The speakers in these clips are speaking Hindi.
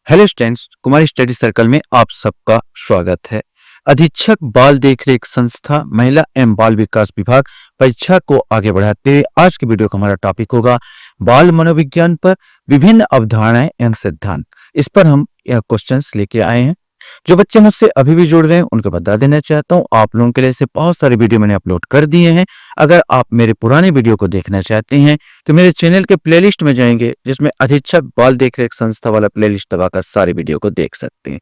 हेलो स्टूडेंट्स, कुमारी स्टडी सर्कल में आप सबका स्वागत है। अधीक्षक बाल देखरेख संस्था महिला एवं बाल विकास विभाग परीक्षा को आगे बढ़ाते हुए आज के वीडियो का हमारा टॉपिक होगा बाल मनोविज्ञान पर विभिन्न अवधारणाएं एवं सिद्धांत। इस पर हम यह क्वेश्चंस लेके आए हैं। जो बच्चे मुझसे अभी भी जुड़ रहे हैं उनको बता देना चाहता हूँ, आप लोगों के लिए से बहुत सारे वीडियो मैंने अपलोड कर दिए हैं। अगर आप मेरे पुराने वीडियो को देखना चाहते हैं तो मेरे चैनल के प्लेलिस्ट में जाएंगे, जिसमें अधीक्षक बाल देखरेख संस्था वाला प्लेलिस्ट दबाकर सारे वीडियो को देख सकते हैं।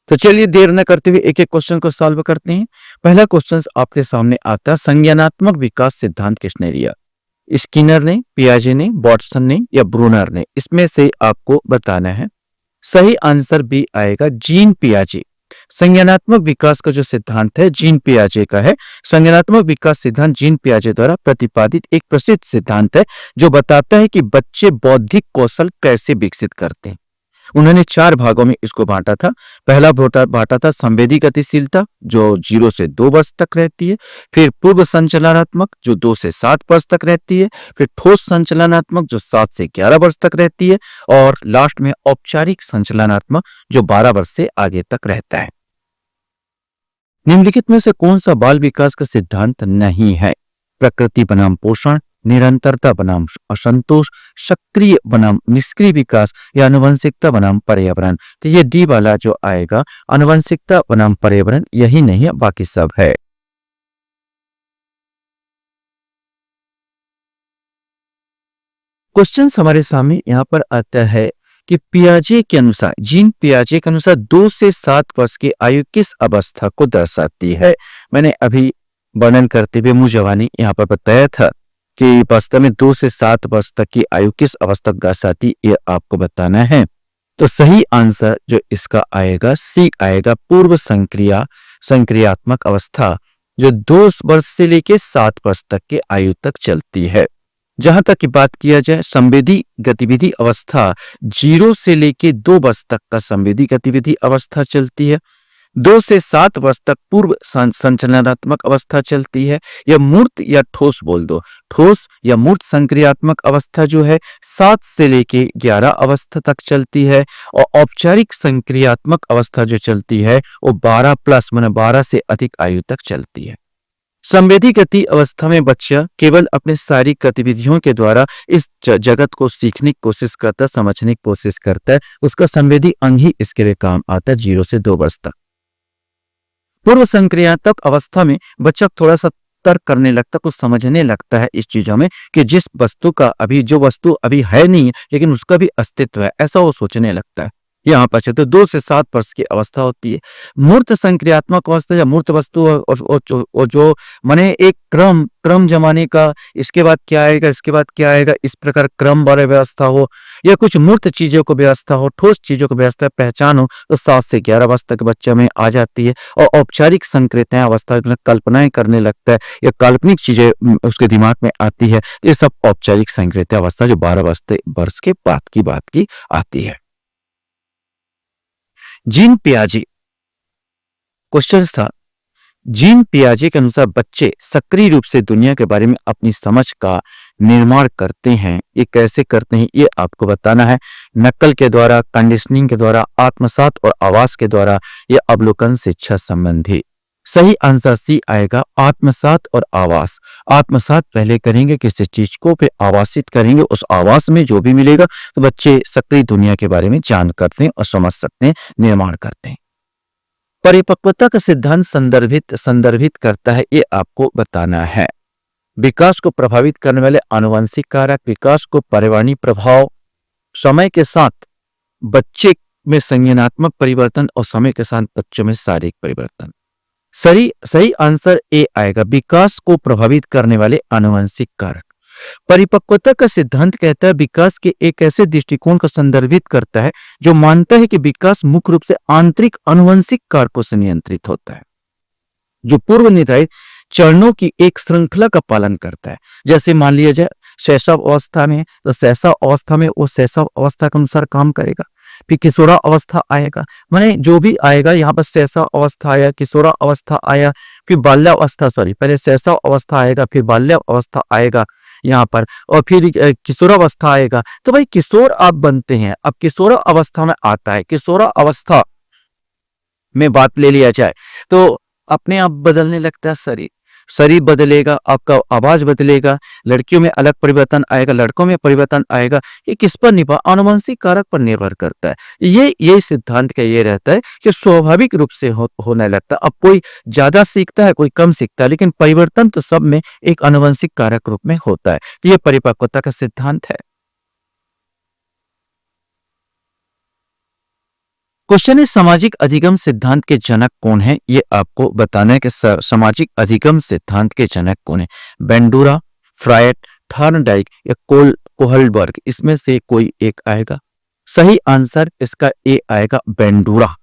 तो चलिए देर न करते हुए एक एक क्वेश्चन को सॉल्व करते हैं। पहला क्वेश्चन आपके सामने आता है, संज्ञानात्मक विकास सिद्धांत किसने दिया? स्किनर ने, पियाजे ने, वाटसन ने या ब्रूनर ने? इसमें से आपको बताना है। सही आंसर बी आएगा, जीन पियाजे। संज्ञानात्मक विकास का जो सिद्धांत है जीन पियाजे का है। संज्ञानात्मक विकास सिद्धांत जीन पियाजे द्वारा प्रतिपादित एक प्रसिद्ध सिद्धांत है जो बताता है कि बच्चे बौद्धिक कौशल कैसे विकसित करते हैं। उन्होंने 4 भागों में इसको बांटा था। पहला बांटा था संवेदी गतिशीलता, जो 0 से 2 वर्ष तक रहती है। फिर पूर्व संचलनात्मक, जो 2 से 7 वर्ष तक रहती है। फिर ठोस संचलनात्मक, जो 7 से 11 वर्ष तक रहती है। और लास्ट में औपचारिक संचलनात्मक, जो 12 वर्ष से आगे तक रहता है। निम्नलिखित में से कौन सा बाल विकास का सिद्धांत नहीं है? प्रकृति बनाम पोषण, निरंतरता बनाम असंतोष, सक्रिय बनाम निष्क्रिय विकास या आनुवंशिकता बनाम पर्यावरण? तो ये डी वाला जो आएगा, आनुवंशिकता बनाम पर्यावरण, यही नहीं है, बाकी सब है। क्वेश्चन हमारे सामने यहां पर आता है कि पियाजे के अनुसार, जीन पियाजे के अनुसार 2 से 7 वर्ष की आयु किस अवस्था को दर्शाती है? मैंने अभी वर्णन करते हुए मुंह जवानी यहाँ पर बताया था कि वास्तव में 2 से 7 वर्ष तक की आयु किस अवस्था को दर्शाती, ये आपको बताना है। तो सही आंसर जो इसका आएगा, सी आएगा, पूर्व संक्रियात्मक अवस्था, जो 2 वर्ष से लेकर 7 वर्ष तक की आयु तक चलती है। जहां तक की बात किया जाए संवेदी गतिविधि अवस्था, 0 से लेकर 2 वर्ष तक का संवेदी गतिविधि अवस्था चलती है। 2 से 7 वर्ष तक पूर्व संचलनात्मक अवस्था चलती है। या मूर्त या ठोस बोल दो, ठोस या मूर्त संक्रियात्मक अवस्था जो है 7 से लेकर 11 अवस्था तक चलती है। और औपचारिक संक्रियात्मक अवस्था जो चलती है वो 12 प्लस माने 12 से अधिक आयु तक चलती है। संवेदी गति अवस्था में बच्चा केवल अपने शारीरिक गतिविधियों के द्वारा इस जगत को सीखने की कोशिश करता है, समझने की कोशिश करता है। उसका संवेदी अंग ही इसके लिए काम आता है 0 से 2 वर्ष तक। पूर्व संक्रियात्मक अवस्था में बच्चा थोड़ा सा तर्क करने लगता, कुछ समझने लगता है इस चीजों में कि जिस वस्तु का अभी, जो वस्तु अभी है नहीं लेकिन उसका भी अस्तित्व है, ऐसा वो सोचने लगता है। यहाँ पर तो 2 से 7 वर्ष की अवस्था होती है। मूर्त संक्रियात्मक अवस्था या मूर्त वस्तु और जो माने एक क्रम जमाने का, इसके बाद क्या आएगा, इसके बाद क्या आएगा, इस प्रकार क्रम वाला व्यवस्था हो, या कुछ मूर्त चीजों को व्यवस्था हो, ठोस चीजों को व्यवस्था पहचान हो, तो 7 से 11 वर्ष तक बच्चे में आ जाती है। और औपचारिक संक्रियाएं अवस्था में कल्पनाएं करने लगता है या काल्पनिक चीजें उसके दिमाग में आती है। ये सब औपचारिक संक्रिया अवस्था जो 12 वर्ष के बाद की बात की आती है। जीन पियाजे क्वेश्चन था, जीन पियाजे के अनुसार बच्चे सक्रिय रूप से दुनिया के बारे में अपनी समझ का निर्माण करते हैं। ये कैसे करते हैं ये आपको बताना है। नकल के द्वारा, कंडीशनिंग के द्वारा, आत्मसात और आवास के द्वारा, या अवलोकन शिक्षा संबंधी। सही आंसर सी आएगा, आत्मसात और आवास। आत्मसात पहले करेंगे किसी चीज को, फिर आवासित करेंगे, उस आवास में जो भी मिलेगा तो बच्चे सक्रिय दुनिया के बारे में जान करते हैं और समझ सकते हैं, निर्माण करते हैं। परिपक्वता का सिद्धांत संदर्भित करता है, ये आपको बताना है। विकास को प्रभावित करने वाले आनुवंशिक कारक, विकास को पर्यावरणीय प्रभाव, समय के साथ बच्चे में संज्ञानात्मक परिवर्तन और समय के साथ बच्चों में शारीरिक परिवर्तन। सही आंसर ए आएगा, विकास को प्रभावित करने वाले आनुवंशिक कारक। परिपक्वता का सिद्धांत कहता है विकास के एक ऐसे दृष्टिकोण को संदर्भित करता है जो मानता है कि विकास मुख्य रूप से आंतरिक आनुवंशिक कारकों से नियंत्रित होता है, जो पूर्व निर्धारित चरणों की एक श्रृंखला का पालन करता है। जैसे मान लिया जाए शैशव अवस्था में, तो शैशव अवस्था में वो शैशव अवस्था के अनुसार काम करेगा। फिर किशोरा अवस्था आएगा, माने जो भी आएगा यहाँ पर शैशव अवस्था आया, किशोरा अवस्था आया, फिर बाल्यावस्था, सॉरी पहले शैशव अवस्था आएगा, फिर बाल्य अवस्था आएगा यहाँ पर, और फिर किशोरावस्था आएगा। तो भाई किशोर आप बनते हैं, अब किशोर अवस्था में आता है, किशोर अवस्था में बात ले लिया जाए तो अपने आप बदलने लगता है शरीर, शरीर बदलेगा, आपका आवाज बदलेगा, लड़कियों में अलग परिवर्तन आएगा, लड़कों में परिवर्तन आएगा। ये किस पर निर्भर, आनुवंशिक कारक पर निर्भर करता है। ये सिद्धांत का ये रहता है कि स्वाभाविक रूप से होने लगता है। अब कोई ज्यादा सीखता है, कोई कम सीखता है, लेकिन परिवर्तन तो सब में एक आनुवंशिक कारक रूप में होता है। तो ये परिपक्वता का सिद्धांत है। क्वेश्चन है सामाजिक अधिगम सिद्धांत के जनक कौन है? ये आपको बताना है कि सामाजिक अधिगम सिद्धांत के जनक कौन है। बेंडूरा, फ्रायड, थॉर्नडाइक या कोहलबर्ग, इसमें से कोई एक आएगा। सही आंसर इसका ए आएगा, बेंडूरा।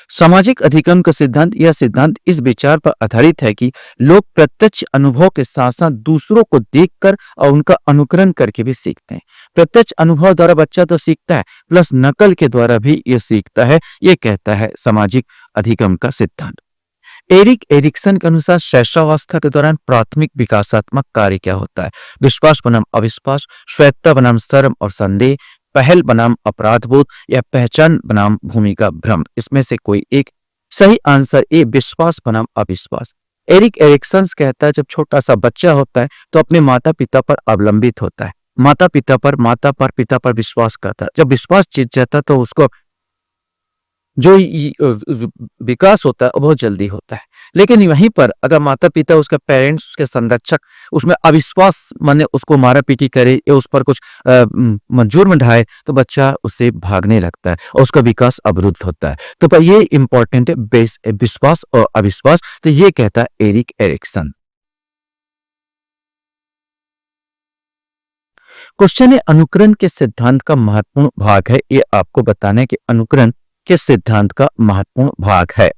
सामाजिक अधिगम का सिद्धांत, यह सिद्धांत इस विचार पर आधारित है कि लोग प्रत्यक्ष अनुभव के साथ साथ दूसरों को देखकर और उनका अनुकरण करके भी सीखते हैं। प्रत्यक्ष अनुभव द्वारा बच्चा तो सीखता है, प्लस नकल के द्वारा भी ये सीखता है, ये कहता है सामाजिक अधिगम का सिद्धांत। एरिक एरिक्सन के अनुसार शैशवावस्था के दौरान प्राथमिक विकासात्मक कार्य क्या होता है? विश्वास बनाम अविश्वास, स्वायत्तता बनाम शर्म और संदेह, पहल बनाम अपराध बोध या पहचान बनाम भूमिका भ्रम, इसमें से कोई एक। सही आंसर ए, विश्वास बनाम अविश्वास। एरिक एरिक्सन कहता है जब छोटा सा बच्चा होता है तो अपने माता पिता पर अवलंबित होता है, माता पिता पर विश्वास करता है। जब विश्वास जीत जाता है तो उसको जो विकास होता है वो बहुत जल्दी होता है। लेकिन वहीं पर अगर माता पिता, उसका पेरेंट्स, उसके संरक्षक उसमें अविश्वास माने उसको मारा पीटी करे या उस पर कुछ मंजूर में ढाए तो बच्चा उससे भागने लगता है और उसका विकास अवरुद्ध होता है। तो पर ये इंपॉर्टेंट है, बेस विश्वास और अविश्वास। तो ये कहता है एरिक एरिक्सन। क्वेश्चन है अनुकरण के सिद्धांत का महत्वपूर्ण भाग है, ये आपको बताना है कि अनुकरण के सिद्धांत का महत्वपूर्ण भाग है।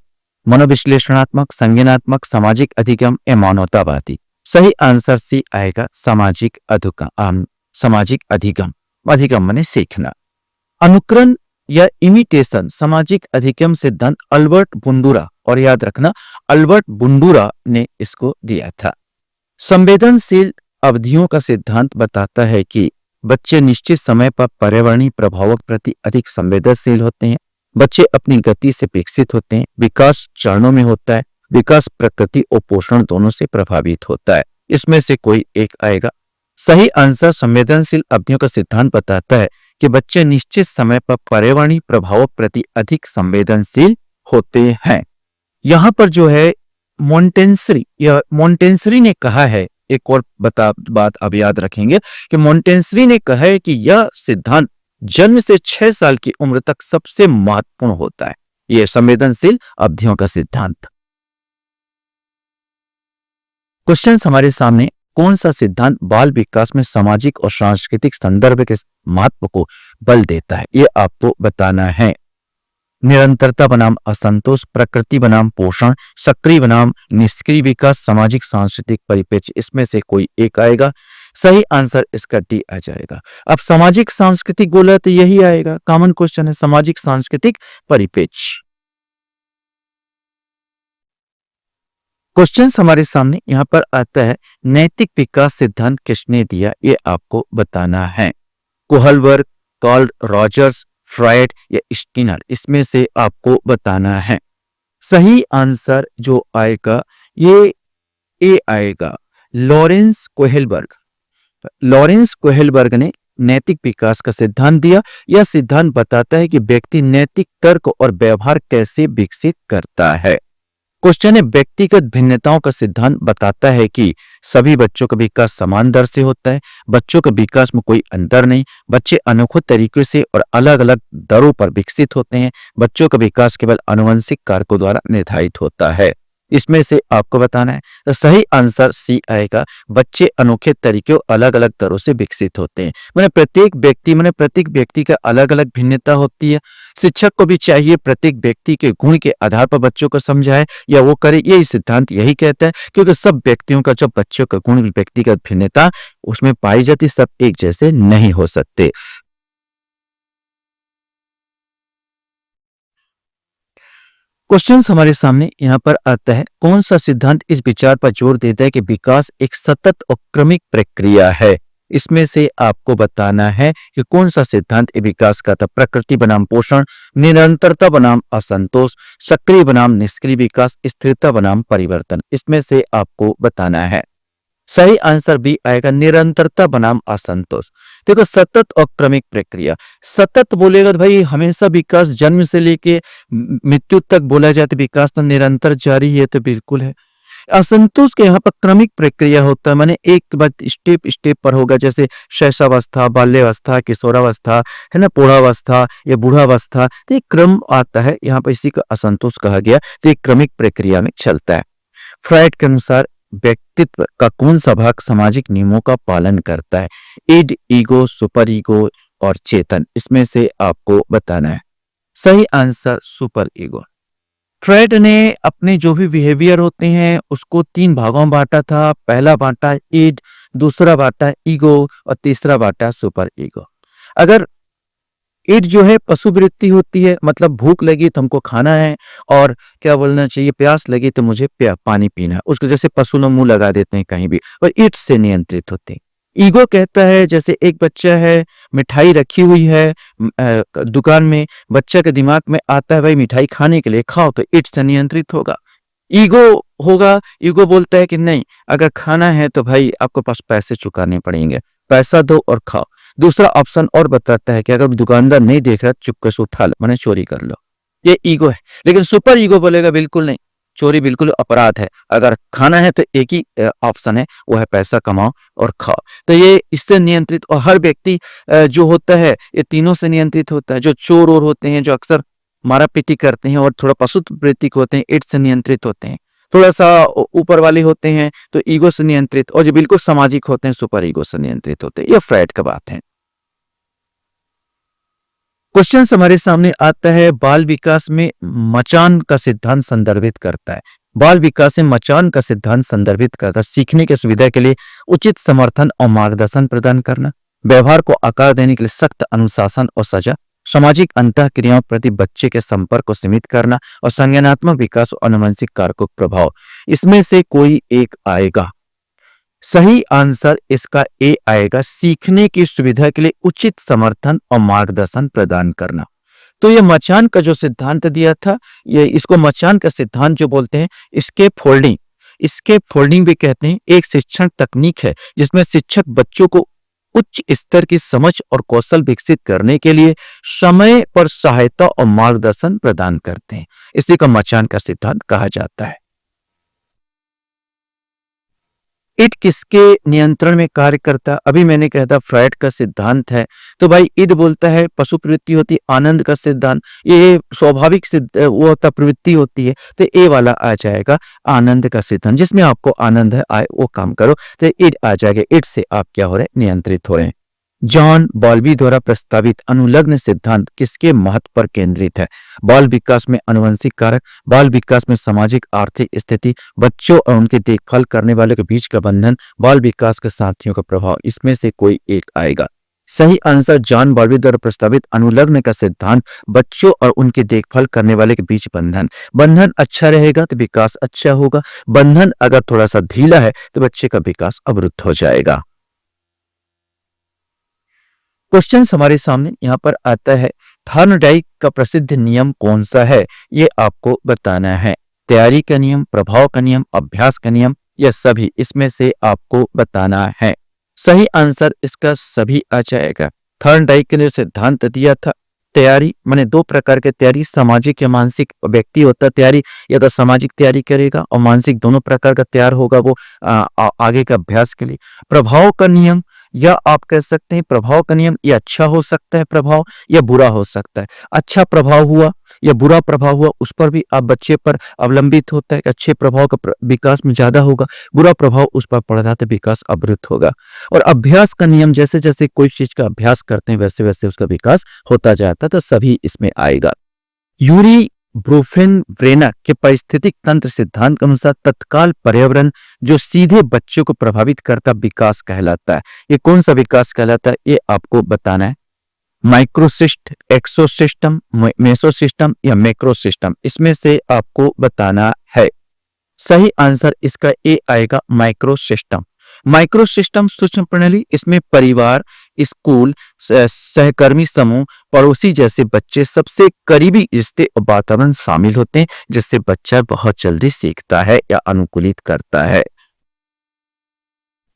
मनोविश्लेषणात्मक, संज्ञानात्मक, सामाजिक अधिगम या मानवतावादी। सही आंसर सी आएगा, सामाजिक अधिगम। अधिगम माने सीखना। अनुकरण या इमिटेशन सामाजिक अधिगम सिद्धांत अल्बर्ट बुंडूरा, और याद रखना अल्बर्ट बुंडूरा ने इसको दिया था। संवेदनशील अवधियों का सिद्धांत बताता है कि बच्चे निश्चित समय पर पर्यावरणीय प्रभावों के प्रति अधिक संवेदनशील होते हैं। बच्चे अपनी गति से विकसित होते हैं। विकास चरणों में होता है। विकास प्रकृति और पोषण दोनों से प्रभावित होता है। इसमें से कोई एक आएगा। सही आंसर संवेदनशील अवधियों का सिद्धांत बताता है कि बच्चे निश्चित समय पर पर्यावरणीय प्रभावों के प्रति अधिक संवेदनशील होते हैं। यहाँ पर जो है मोंटेंसरी ने कहा है, एक और बात अब याद रखेंगे कि मोंटेंसरी ने कहा है कि यह सिद्धांत जन्म से 6 साल की उम्र तक सबसे महत्वपूर्ण होता है। यह संवेदनशील अवधियों का सिद्धांत। क्वेश्चन हमारे सामने, कौन सा सिद्धांत बाल विकास में सामाजिक और सांस्कृतिक संदर्भ के महत्व को बल देता है? यह आपको बताना है। निरंतरता बनाम असंतोष, प्रकृति बनाम पोषण, सक्रिय बनाम निष्क्रिय विकास, सामाजिक सांस्कृतिक परिप्रेक्ष्य, इसमें से कोई एक आएगा। सही आंसर इसका डी आ जाएगा। अब सामाजिक सांस्कृतिक बोला तो यही आएगा, कॉमन क्वेश्चन है, सामाजिक सांस्कृतिक परिप्रेक्ष्य। क्वेश्चन हमारे सामने यहां पर आता है, नैतिक विकास सिद्धांत किसने दिया? ये आपको बताना है। कोहलबर्ग, कार्ल रॉजर्स, फ्रायड या स्किनर, इसमें से आपको बताना है। सही आंसर जो आएगा ये ए आएगा, लॉरेंस कोहेलबर्ग। लॉरेंस कोहेलबर्ग ने नैतिक विकास का सिद्धांत दिया। यह सिद्धांत बताता है कि व्यक्ति नैतिक तर्क और व्यवहार कैसे विकसित करता है। क्वेश्चन है, व्यक्तिगत भिन्नताओं का सिद्धांत बताता है कि सभी बच्चों का विकास समान दर से होता है। बच्चों के विकास में कोई अंतर नहीं। बच्चे अनोखे तरीके से और अलग अलग दरों पर विकसित होते हैं। बच्चों का विकास केवल आनुवंशिक कारकों द्वारा निर्धारित होता है। इसमें से आपको बताना है। तो सही आंसर सी आएगा, बच्चे अनोखे तरीकों अलग अलग दरों से विकसित होते हैं। प्रत्येक व्यक्ति का अलग अलग भिन्नता होती है। शिक्षक को भी चाहिए प्रत्येक व्यक्ति के गुण के आधार पर बच्चों को समझाए या वो करे, यही सिद्धांत यही कहता है, क्योंकि सब व्यक्तियों का जो बच्चों का गुण, व्यक्तिगत भिन्नता उसमें पाई जाती, सब एक जैसे नहीं हो सकते। क्वेश्चन हमारे सामने यहाँ पर आता है, कौन सा सिद्धांत इस विचार पर जोर देता है कि विकास एक सतत और क्रमिक प्रक्रिया है। इसमें से आपको बताना है कि कौन सा सिद्धांत विकास का था। प्रकृति बनाम पोषण, निरंतरता बनाम असंतोष, सक्रिय बनाम निष्क्रिय विकास, स्थिरता बनाम परिवर्तन। इसमें से आपको बताना है। सही आंसर बी आएगा, निरंतरता बनाम असंतोष। देखो, सतत और क्रमिक प्रक्रिया, सतत बोलेगा तो भाई हमेशा विकास, जन्म से लेके मृत्यु तक बोला जाए तो विकास तो निरंतर जारी है, तो बिल्कुल है। असंतोष के यहाँ पर क्रमिक प्रक्रिया होता है, माने एक बार स्टेप स्टेप पर होगा, जैसे शैशवावस्था, बाल्यावस्था, किशोरावस्था, है ना, प्रौढ़ावस्था या बूढ़ावस्था, तो एक क्रम आता है यहाँ पर, इसी का असंतोष कहा गया। तो एक क्रमिक प्रक्रिया में चलता है। फ्राइड के अनुसार व्यक्तित्व का कौन सा भाग सामाजिक नियमों का पालन करता है। इड, ईगो, सुपर ईगो और चेतन। इसमें से आपको बताना है। सही आंसर सुपर ईगो। फ्राइड ने अपने जो भी बिहेवियर होते हैं उसको 3 भागों में बांटा था। पहला बांटा इड, दूसरा बांटा ईगो और तीसरा बांटा सुपर ईगो। अगर इड जो है पशु वृत्ति होती है, मतलब भूख लगी तो हमको खाना है, और क्या बोलना चाहिए, प्यास लगी तो मुझे पानी पीना है, उसको जैसे पशु लोग मुंह लगा देते हैं कहीं भी, और इड से नियंत्रित होते हैं। ईगो कहता है, जैसे एक बच्चा है, मिठाई रखी हुई है दुकान में, बच्चा के दिमाग में आता है भाई मिठाई खाने के लिए, खाओ, तो इड से नियंत्रित होगा। ईगो होगा, ईगो बोलता है कि नहीं, अगर खाना है तो भाई आपको पास पैसे चुकाने पड़ेंगे, पैसा दो और खाओ। दूसरा ऑप्शन और बताता है कि अगर दुकानदार नहीं देख रहा चुपके से उठा लो, माने चोरी कर लो। ये ईगो है। लेकिन सुपर ईगो बोलेगा बिल्कुल नहीं, चोरी बिल्कुल अपराध है, अगर खाना है तो एक ही ऑप्शन है, वो है पैसा कमाओ और खाओ। तो ये इससे नियंत्रित, और हर व्यक्ति जो होता है ये तीनों से नियंत्रित होता है। जो चोर और होते हैं, जो अक्सर मारा पीटी करते हैं और थोड़ा पशु वृत्ति के होते हैं, इड से नियंत्रित होते हैं। थोड़ा सा ऊपर वाले होते हैं तो ईगो से नियंत्रित, और जो बिल्कुल सामाजिक होते हैं सुपर ईगो से नियंत्रित होते हैं। ये फ्राइड का बात है। क्वेश्चन हमारे सामने आता है, बाल विकास में मचान का सिद्धांत संदर्भित करता है। बाल विकास में मचान का सिद्धांत संदर्भित करता है सीखने की सुविधा के लिए उचित समर्थन और मार्गदर्शन प्रदान करना, व्यवहार को आकार देने के लिए सख्त अनुशासन और सजा, सामाजिक अंतःक्रियाओं प्रति बच्चे के संपर्क को सीमित करना, और संज्ञानात्मक विकास और आनुवंशिक कारकों का प्रभाव। इसमें से कोई एक आएगा। सही आंसर इसका ए आएगा, सीखने की सुविधा के लिए उचित समर्थन और मार्गदर्शन प्रदान करना। तो ये मचान का जो सिद्धांत दिया था, ये इसको मचान का सिद्धांत जो बोलते हैं, स्केप फोल्डिंग भी कहते हैं। एक शिक्षण तकनीक है जिसमें शिक्षक बच्चों को उच्च स्तर की समझ और कौशल विकसित करने के लिए समय पर सहायता और मार्गदर्शन प्रदान करते हैं। इसी को मचान का सिद्धांत कहा जाता है। इड किसके नियंत्रण में कार्य करता है? अभी मैंने कहा था फ्राइड का सिद्धांत है, तो भाई इड बोलता है पशु प्रवृत्ति होती, आनंद का सिद्धांत, ये स्वाभाविक वो होता प्रवृत्ति होती है, तो ए वाला आ जाएगा आनंद का सिद्धांत, जिसमें आपको आनंद है आए वो काम करो, तो इड आ जाएगा। इड से आप क्या हो रहे हैं, नियंत्रित हो रहे हैं। जॉन बॉल्बी द्वारा प्रस्तावित अनुलग्न सिद्धांत किसके महत्व पर केंद्रित है? बाल विकास में आनुवंशिक कारक, बाल विकास में सामाजिक आर्थिक स्थिति, बच्चों और उनकी देखभाल करने वालों के बीच का बंधन, बाल विकास के साथियों का प्रभाव। इसमें से कोई एक आएगा। सही आंसर जॉन बॉल्बी द्वारा प्रस्तावित अनुलग्न का सिद्धांत, बच्चों और उनकी देखभाल करने वाले के बीच बंधन। बंधन अच्छा रहेगा तो विकास अच्छा होगा, बंधन अगर थोड़ा सा ढीला है तो बच्चे का विकास अवरुद्ध हो जाएगा। क्वेश्चन हमारे सामने यहाँ पर आता है, थॉर्नडाइक का प्रसिद्ध नियम कौन सा है? ये आपको बताना है। तैयारी का नियम, प्रभाव का नियम, अभ्यास का नियम, या सभी? इसमें से आपको बताना है। सही आंसर इसका सभी आ जाएगा। थॉर्नडाइक ने सिद्धांत दिया था, तैयारी माने 2 प्रकार के तैयारी, सामाजिक या मानसिक। व्यक्ति होता तैयारी या तो सामाजिक तैयारी करेगा, और मानसिक, दोनों प्रकार का तैयार होगा वो आगे का अभ्यास के लिए। प्रभाव का नियम, या आप कह सकते हैं प्रभाव का नियम, ये अच्छा हो सकता है प्रभाव, या बुरा हो सकता है। अच्छा प्रभाव हुआ या बुरा प्रभाव हुआ, उस पर भी आप बच्चे पर अवलंबित होता है कि अच्छे प्रभाव का विकास में ज्यादा होगा, बुरा प्रभाव उस पर पड़ रहा तो विकास अवरुद्ध होगा। और अभ्यास का नियम, जैसे जैसे कोई चीज का अभ्यास करते हैं वैसे वैसे उसका विकास होता जाता है, तो सभी इसमें आएगा। यूरी ब्रोफेनब्रेनर के पारिस्थितिक तंत्र सिद्धांत के अनुसार तत्काल पर्यावरण जो सीधे बच्चों को प्रभावित करता विकास कहलाता है। ये कौन सा विकास कहलाता है, ये आपको बताना है। माइक्रोसिस्ट, एक्सोसिस्टम, मेसोसिस्टम या मैक्रोसिस्टम, इसमें से आपको बताना है। सही आंसर इसका ए आएगा, माइक्रोसिस्टम। माइक्रोसिस्टम सूक्ष्म प्रणाली, इसमें परिवार, स्कूल, सहकर्मी समूह, पड़ोसी जैसे बच्चे, सबसे करीबी रिश्ते और वातावरण शामिल होते हैं, जिससे बच्चा बहुत जल्दी सीखता है या अनुकूलित करता है।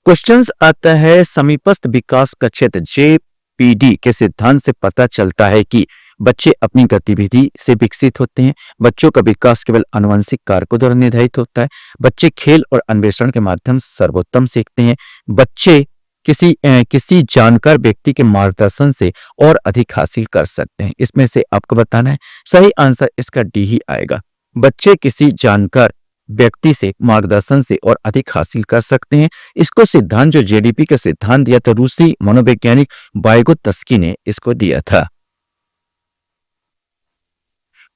क्वेश्चंस आता है, समीपस्थ विकास का क्षेत्र जेपीडी के सिद्धांत से पता चलता है कि बच्चे अपनी गतिविधि से विकसित होते हैं। बच्चों का विकास केवल आनुवंशिक कारकों द्वारा निर्धारित होता है। बच्चे खेल और अन्वेषण के माध्यम से सर्वोत्तम सीखते हैं। बच्चे किसी जानकार व्यक्ति के मार्गदर्शन से और अधिक हासिल कर सकते हैं। इसमें से आपको बताना है। सही आंसर इसका डी ही आएगा। बच्चे किसी जानकार व्यक्ति से मार्गदर्शन से और अधिक हासिल कर सकते हैं। इसको सिद्धांत जो जेडीपी का सिद्धांत दिया था, रूसी मनोवैज्ञानिक वाइगोत्स्की ने इसको दिया था।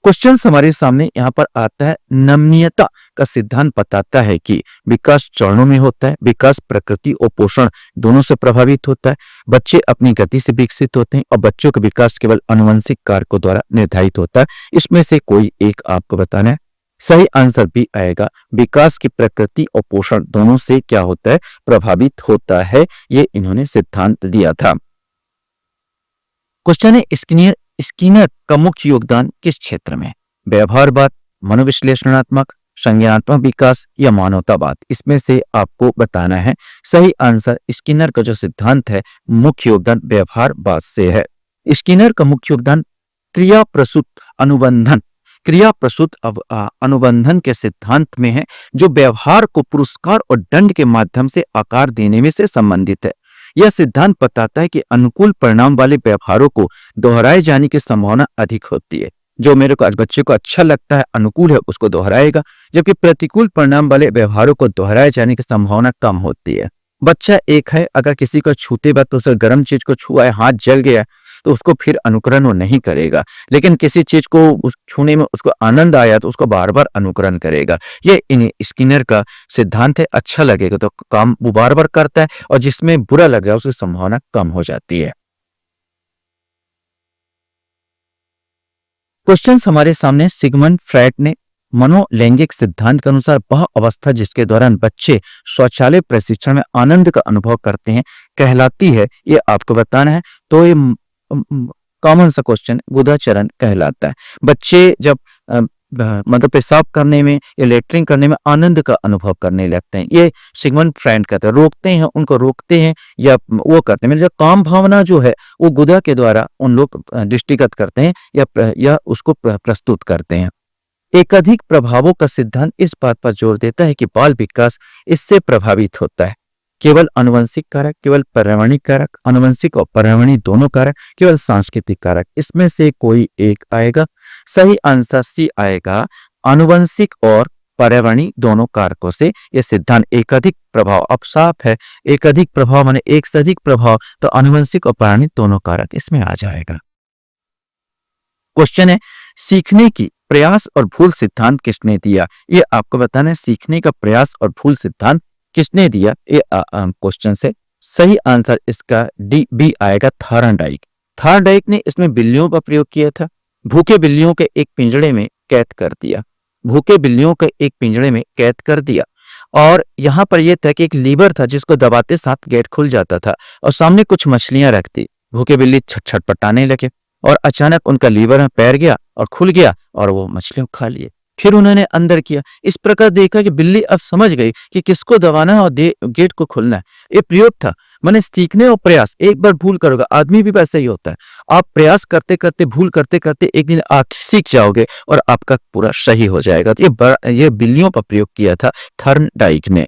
क्वेश्चन हमारे सामने यहाँ पर आता है, नमनीयता का सिद्धांत बताता है कि विकास चरणों में होता है। विकास प्रकृति और पोषण दोनों से प्रभावित होता है। बच्चे अपनी गति से विकसित होते हैं और बच्चों का विकास केवल आनुवंशिक कारकों द्वारा निर्धारित होता है। इसमें से कोई एक आपको बताना है। सही आंसर भी आएगा, विकास की प्रकृति और पोषण दोनों से क्या होता है, प्रभावित होता है। ये इन्होंने सिद्धांत दिया था। क्वेश्चन है, स्किनर का मुख्य योगदान किस क्षेत्र में? व्यवहारवाद, मनोविश्लेषणात्मक, संज्ञानात्मक विकास या मानवतावाद, इसमें से आपको बताना है। सही आंसर स्किनर का जो सिद्धांत है, मुख्य योगदान व्यवहारवाद से है। स्किनर का मुख्य योगदान क्रिया प्रसूत अनुबंधन के सिद्धांत में है, जो व्यवहार को पुरस्कार और दंड के माध्यम से आकार देने में से संबंधित है। यह सिद्धांत बताता है कि अनुकूल परिणाम वाले व्यवहारों को दोहराए जाने की संभावना अधिक होती है। जो मेरे को आज बच्चे को अच्छा लगता है, अनुकूल है, उसको दोहराएगा, जबकि प्रतिकूल परिणाम वाले व्यवहारों को दोहराए जाने की संभावना कम होती है। बच्चा एक है, अगर किसी को छूते वक्त तो उसे गर्म चीज को छुआ है, हाथ जल गया, तो उसको फिर अनुकरण वो नहीं करेगा। लेकिन किसी चीज को छूने में उसको आनंद आया तो उसको बार बार अनुकरण करेगा। ये स्किनर का सिद्धांत है। अच्छा लगेगा तो काम वो बार बार करता है, और जिसमें बुरा लगेगा उसकी संभावना कम हो जाती है। क्वेश्चन हमारे सामने, सिगमंड फ्रायड ने मनोलैंगिक सिद्धांत के अनुसार वह अवस्था जिसके दौरान बच्चे शौचालय प्रशिक्षण में आनंद का अनुभव करते हैं कहलाती है। ये आपको बताना है। तो ये कॉमन सा क्वेश्चन, गुदाचरण कहलाता है। बच्चे जब मतलब पेशाब करने में या लेटरिंग करने में आनंद का अनुभव करने लगते हैं। ये सिगमंड फ्रायड कहते हैं। उनको रोकते हैं या वो करते हैं। जो काम भावना जो है वो गुदा के द्वारा उन लोग दृष्टिगत करते हैं या उसको प्रस्तुत करते हैं। एकाधिक प्रभावों का सिद्धांत इस बात पर जोर देता है कि बाल विकास इससे प्रभावित होता है। केवल आनुवंशिक कारक, केवल पर्यावरणिक कारक, आनुवंशिक और पर्यावरणीय दोनों कारक, केवल सांस्कृतिक कारक, इसमें से कोई एक आएगा। सही आंसर सी आएगा, आनुवंशिक और पर्यावरणीय दोनों कारकों से यह सिद्धांत एकाधिक प्रभाव। अब साफ है, एकाधिक प्रभाव माने एक से अधिक प्रभाव, तो आनुवंशिक और पर्यावरणीय दोनों कारक इसमें आ जाएगा। क्वेश्चन है, सीखने की प्रयास और भूल सिद्धांत किसने दिया? ये आपको बताना है, सीखने का प्रयास और भूल सिद्धांत किसने दिया? ये क्वेश्चन से सही आंसर इसका डी बी आएगा, थॉर्नडाइक। थॉर्नडाइक ने इसमें बिल्लियों का प्रयोग किया था। भूखे बिल्लियों के एक पिंजड़े में कैद कर दिया। और यहाँ पर यह था कि एक लीवर था जिसको दबाते साथ गेट खुल जाता था, और सामने कुछ मछलियां रखती। भूखे बिल्ली छटपटाने लगे और अचानक उनका लीवर में पैर गया और खुल गया और वो मछलियों खा लिए। फिर उन्होंने अंदर किया। इस प्रकार देखा कि बिल्ली अब समझ गई कि किसको दबाना है और गेट को खोलना है। ये प्रयोग था। मैंने सीखने और प्रयास, एक बार भूल करोगे, आदमी भी वैसे ही होता है। आप प्रयास करते करते, भूल करते करते एक दिन आप सीख जाओगे और आपका पूरा सही हो जाएगा। तो ये बिल्लियों पर प्रयोग किया था थॉर्नडाइक ने।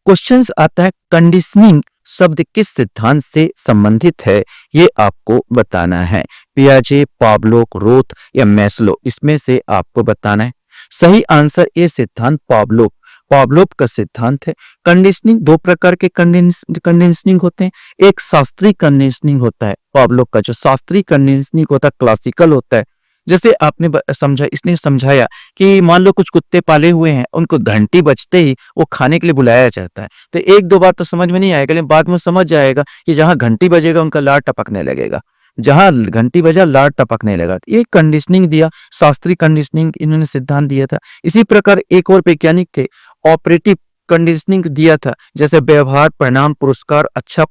क्वेश्चन आता है, कंडीशनिंग शब्द किस सिद्धांत से संबंधित है? ये आपको बताना है। पियाजे, पावलोव, रोथ या मैस्लो, इसमें से आपको बताना है। सही आंसर ये सिद्धांत पावलोव का सिद्धांत है। कंडीशनिंग, दो प्रकार के कंडीशनिंग होते हैं। एक शास्त्रीय कंडीशनिंग होता है पावलोव का, जो शास्त्रीय कंडीशनिंग होता है क्लासिकल होता है, जैसे आपने समझा, इसने समझाया कि मान लो कुछ कुत्ते पाले हुए हैं, उनको घंटी बजते ही वो खाने के लिए बुलाया जाता है। तो 1-2 बार तो समझ में नहीं आएगा, लेकिन बाद में समझ जाएगा कि जहाँ घंटी बजेगा उनका लार टपकने लगेगा। जहाँ घंटी बजा लार टपकने लगा। तो ये कंडीशनिंग दिया, शास्त्रीय कंडीशनिंग इन्होंने सिद्धांत दिया था। इसी प्रकार एक और वैज्ञानिक थे, ऑपरेटिव कंडीशनिंग दिया था। जैसे व्यवहार, परिणाम, पुरस्कार, अच्छा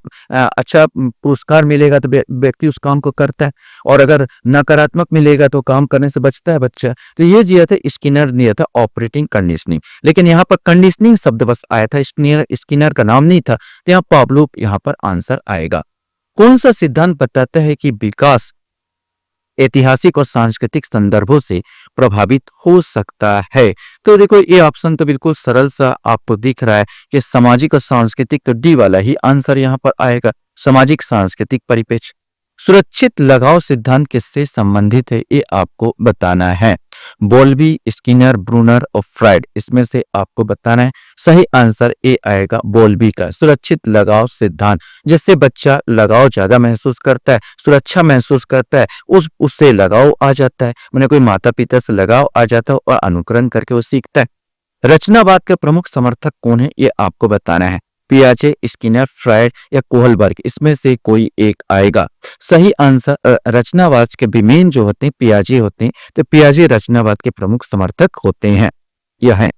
पुरस्कार मिलेगा तो व्यक्ति उस काम को करता है, और अगर नकारात्मक मिलेगा तो काम करने से बचता है बच्चा। तो ये दिया था, स्किनर दिया था ऑपरेटिंग कंडीशनिंग। लेकिन यहाँ पर कंडीशनिंग शब्द बस आया था, स्किनर का नाम नहीं था। तो यहाँ पावलोव यहाँ पर आंसर आएगा। कौन सा सिद्धांत बताता है कि विकास ऐतिहासिक और सांस्कृतिक संदर्भों से प्रभावित हो सकता है? तो देखो, ये ऑप्शन तो बिल्कुल सरल सा आपको दिख रहा है कि सामाजिक और सांस्कृतिक, तो डी वाला ही आंसर यहाँ पर आएगा, सामाजिक सांस्कृतिक परिप्रेक्ष्य। सुरक्षित लगाव सिद्धांत किससे संबंधित है, ये आपको बताना है। बॉल्बी, स्किनर, ब्रूनर और फ्राइड, इसमें से आपको बताना है। सही आंसर ए आएगा, बॉल्बी का सुरक्षित लगाव सिद्धांत, जिससे बच्चा लगाव ज्यादा महसूस करता है, सुरक्षा महसूस करता है, उससे लगाव आ जाता है, मैंने कोई माता पिता से लगाव आ जाता है और अनुकरण करके वो सीखता है। रचनावाद के प्रमुख समर्थक कौन है, ये आपको बताना है। पियाजे, स्किनर, फ्राइड या कोहलबर्ग, इसमें से कोई एक आएगा। सही आंसर रचनावाद के विमेन जो होते हैं पियाजे होते हैं, तो पियाजे रचनावाद के प्रमुख समर्थक होते हैं। यह है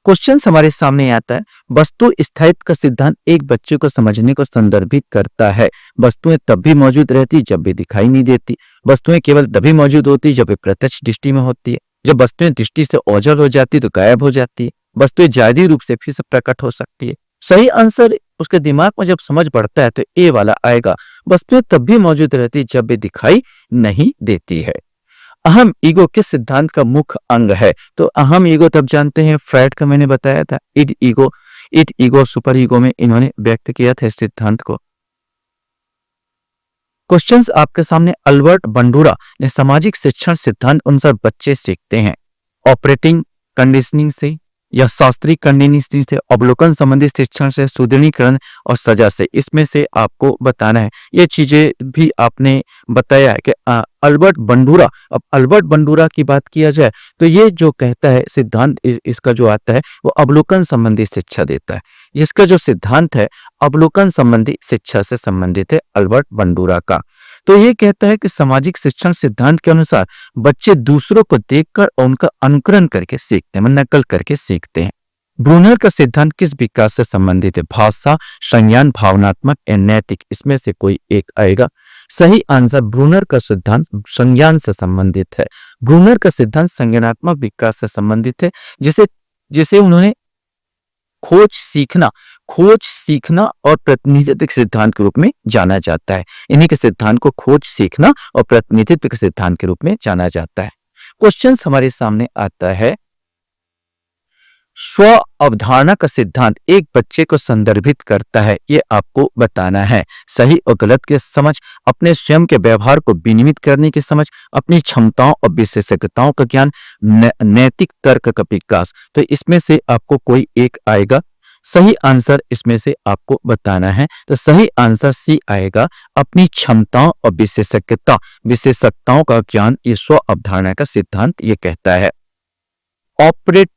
क्वेश्चन हमारे सामने आता है। वस्तु स्थायित्व का सिद्धांत एक बच्चे को समझने को संदर्भित करता है। वस्तुएं तब भी मौजूद रहती जब भी दिखाई नहीं देती। वस्तुएं केवल तभी मौजूद होती जब वे प्रत्यक्ष दृष्टि में होती है। जब वस्तुएं दृष्टि से ओझल हो जाती तो गायब हो जाती है। वस्तुएं जायदी रूप से फिर से प्रकट हो सकती है। सही आंसर उसके दिमाग में जब समझ बढ़ता है तो ए वाला आएगा। वस्तुएं तब भी मौजूद रहती जब वे दिखाई नहीं देती है। अहम ईगो किस सिद्धांत का मुख्य अंग है? तो अहम ईगो तब जानते हैं, फ्राइड का मैंने बताया था। इट ईगो सुपर ईगो में इन्होंने व्यक्त किया था इस सिद्धांत को। क्वेश्चंस आपके सामने, अल्बर्ट बंडूरा ने सामाजिक शिक्षण सिद्धांत अनुसार बच्चे सीखते हैं ऑपरेटिंग कंडीशनिंग से या शास्त्रीय कंडीशनिंग से, अवलोकन संबंधी शिक्षण से, सुदृढ़ीकरण और सजा से, इसमें से आपको बताना है। ये चीजें भी आपने बताया है कि अल्बर्ट बंडूरा। अब अल्बर्ट बंडूरा की बात किया जाए तो ये जो कहता है सिद्धांत, इसका जो आता है वो अवलोकन संबंधी शिक्षा देता है। इसका जो सिद्धांत है अवलोकन संबंधी शिक्षा से संबंधित है अल्बर्ट बंडूरा का। तो ये कहता है कि सामाजिक शिक्षण सिद्धांत के अनुसार बच्चे दूसरों को देखकर और उनका अनुकरण करके सीखते हैं, नकल करके सीखते हैं। ब्रूनर का सिद्धांत किस विकास से संबंधित है? भाषा, संज्ञान, भावनात्मक या नैतिक, इसमें से कोई एक आएगा। सही आंसर ब्रूनर का सिद्धांत संज्ञान से संबंधित है। ब्रूनर का सिद्धांत संज्ञानात्मक विकास से संबंधित है, जिसे जिसे उन्होंने खोज सीखना और प्रतिनिधित्व के सिद्धांत के रूप में जाना जाता है। इन्हीं के सिद्धांत को खोज सीखना और प्रतिनिधित्व के सिद्धांत के रूप में जाना जाता है। क्वेश्चन हमारे सामने आता है, स्व अवधारणा का सिद्धांत एक बच्चे को संदर्भित करता है, ये आपको बताना है। सही और गलत के समझ, अपने स्वयं के व्यवहार को विनियमित करने की समझ, अपनी क्षमताओं और विशेषज्ञताओं का ज्ञान, नैतिक तर्क का विकास। तो इसमें से आपको कोई एक आएगा। सही आंसर इसमें से आपको बताना है। तो सही आंसर सी आएगा, अपनी क्षमताओं और विशेषज्ञताओं का ज्ञान, ये स्व अवधारणा का सिद्धांत ये कहता है। ऑपरेटेड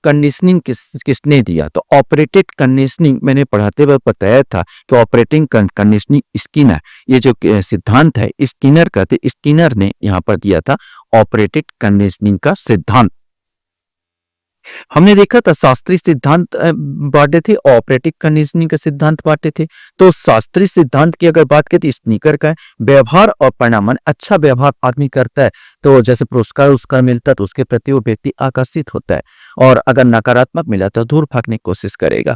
कंडीशनिंग किसने दिया? तो ऑपरेटेड कंडीशनिंग मैंने पढ़ाते वक्त बताया था कि ऑपरेटिंग कंडीशनिंग स्किनर, ये जो सिद्धांत है स्किनर का, तो स्किनर ने यहाँ पर दिया था ऑपरेटेड कंडीशनिंग का सिद्धांत। हमने देखा था शास्त्रीय सिद्धांत बांटे थे, ऑपरेटिव कंडीशनिंग का सिद्धांत बांटे थे। तो शास्त्रीय सिद्धांत की अगर बात करें तो स्नीकर का है, व्यवहार और परिणाम, अच्छा व्यवहार आदमी करता है तो जैसे पुरस्कार उसका मिलता है तो उसके प्रति वो व्यक्ति आकर्षित होता है, और अगर नकारात्मक मिला तो दूर भागने की कोशिश करेगा।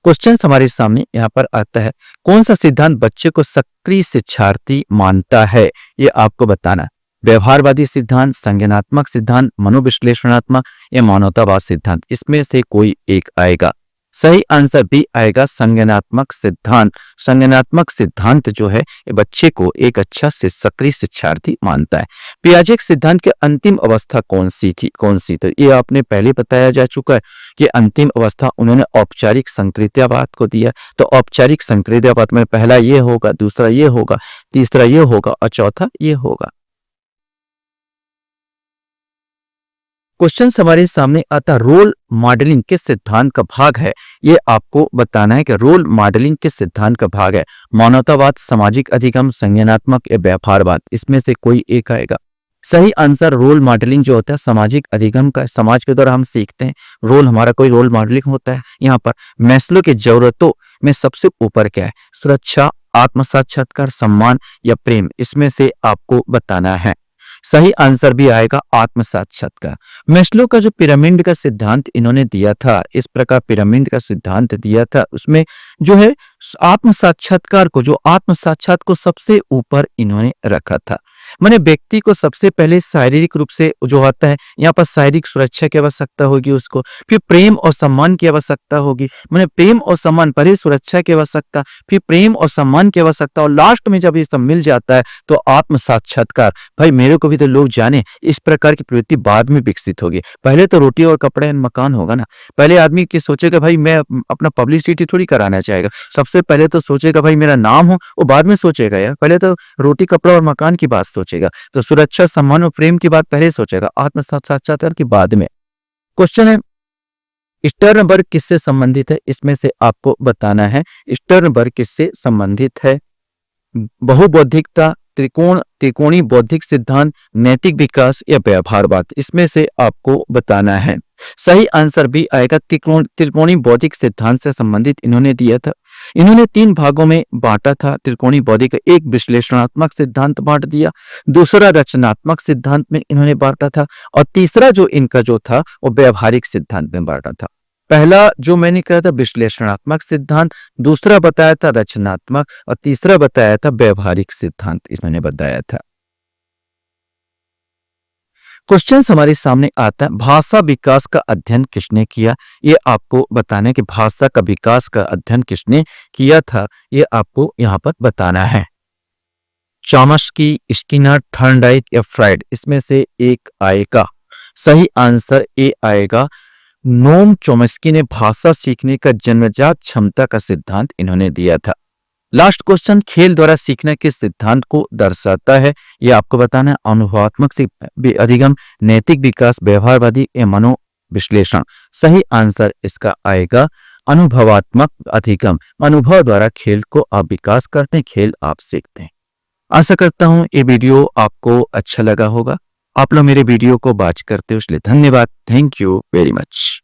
क्वेश्चन हमारे सामने यहाँ पर आता है, कौन सा सिद्धांत बच्चे को सक्रिय शिक्षार्थी मानता है? ये आपको बताना। व्यवहारवादी सिद्धांत, संज्ञानात्मक सिद्धांत, मनोविश्लेषणात्मक या मानवतावाद सिद्धांत, इसमें से कोई एक आएगा। सही आंसर बी आएगा संज्ञानात्मक सिद्धांत। संज्ञानात्मक सिद्धांत जो है ये बच्चे को एक अच्छा से सक्रिय शिक्षार्थी मानता है। पियाजे के सिद्धांत की अंतिम अवस्था कौन सी थी? तो ये आपने पहले बताया जा चुका है कि अंतिम अवस्था उन्होंने औपचारिक संक्रियावाद को दिया। तो औपचारिक संक्रियावाद में पहला ये होगा, दूसरा ये होगा, तीसरा ये होगा और चौथा ये होगा। क्वेश्चन हमारे सामने आता रोल मॉडलिंग किस सिद्धांत का भाग है? ये आपको बताना है कि रोल मॉडलिंग किस सिद्धांत का भाग है। मानवतावाद, सामाजिक अधिगम, संज्ञानात्मक या व्यवहारवाद, इसमें से कोई एक आएगा। सही आंसर रोल मॉडलिंग जो होता है सामाजिक अधिगम का। समाज के द्वारा हम सीखते हैं, रोल हमारा कोई रोल मॉडलिंग होता है। यहाँ पर मैस्लो की जरूरतों में सबसे ऊपर क्या है? सुरक्षा, आत्म साक्षात्कार, सम्मान या प्रेम, इसमें से आपको बताना है। सही आंसर भी आएगा आत्म साक्षात्कार। मैस्लो का जो पिरामिड का सिद्धांत इन्होंने दिया था, इस प्रकार पिरामिड का सिद्धांत दिया था, उसमें जो है आत्म साक्षात्कार को, जो आत्म साक्षात को सबसे ऊपर इन्होंने रखा था। माने व्यक्ति को सबसे पहले शारीरिक रूप से जो होता है, यहाँ पर शारीरिक सुरक्षा की आवश्यकता होगी उसको, फिर प्रेम और सम्मान की आवश्यकता होगी। माने प्रेम और सम्मान, पहले सुरक्षा की आवश्यकता, फिर प्रेम और सम्मान की आवश्यकता, और लास्ट में जब ये सब मिल जाता है तो आत्म साक्षात्कार। भाई मेरे को भी तो लोग जाने, इस प्रकार की प्रवृत्ति बाद में विकसित होगी। पहले तो रोटी और कपड़े और मकान होगा ना। पहले आदमी की सोचेगा भाई मैं अपना पब्लिसिटी थोड़ी कराना चाहेगा, सबसे पहले तो सोचेगा भाई मेरा नाम हो, वो बाद में सोचेगा यार, पहले तो रोटी कपड़ा और मकान की बात सोचेगा। तो सुरक्षा, सम्मान और प्रेम की बात पहले सोचेगा, आत्म साक्षात्कार की बाद में। क्वेश्चन है स्टर्नबर्ग किससे संबंधित है? इसमें से आपको बताना है स्टर्नबर्ग किससे संबंधित है। बहुबौद्धिकता, त्रिकोणी बौद्धिक सिद्धांत, नैतिक विकास या व्यवहारवाद, इसमें से आपको बताना है। सही आंसर भी आएगा त्रिकोणी बौद्धिक सिद्धांत से संबंधित इन्होंने दिया था। इन्होंने 3 भागों में बांटा था त्रिकोणी बौद्धिक। एक विश्लेषणात्मक सिद्धांत बांट दिया, दूसरा रचनात्मक सिद्धांत में इन्होंने बांटा था, और तीसरा जो इनका जो था वो व्यवहारिक सिद्धांत में बांटा था। पहला जो मैंने कहा था विश्लेषणात्मक सिद्धांत, दूसरा बताया था रचनात्मक, और तीसरा बताया था व्यवहारिक सिद्धांत इन्होंने बताया था। क्वेश्चन हमारे सामने आता है भाषा विकास का अध्ययन किसने किया? ये आपको बताना है कि भाषा का विकास का अध्ययन किसने किया था, ये आपको यहाँ पर बताना है। चॉम्स्की, स्किनर, थॉर्नडाइक या फ्राइड, इसमें से एक आएगा। सही आंसर ए आएगा। नोम चॉम्स्की ने भाषा सीखने का जन्मजात क्षमता का सिद्धांत इन्होंने दिया था। लास्ट क्वेश्चन खेल द्वारा सीखने के सिद्धांत को दर्शाता है, यह आपको बताना है। अनुभवात्मक अधिगम, नैतिक विकास, व्यवहारवादी या मनोविश्लेषण। सही आंसर इसका आएगा अनुभवात्मक अधिगम। अनुभव द्वारा खेल को आप विकास करते हैं, खेल आप सीखते हैं। आशा करता हूं ये वीडियो आपको अच्छा लगा होगा। आप लोग मेरे वीडियो को वॉच करते हो इसलिए धन्यवाद। Thank you very much.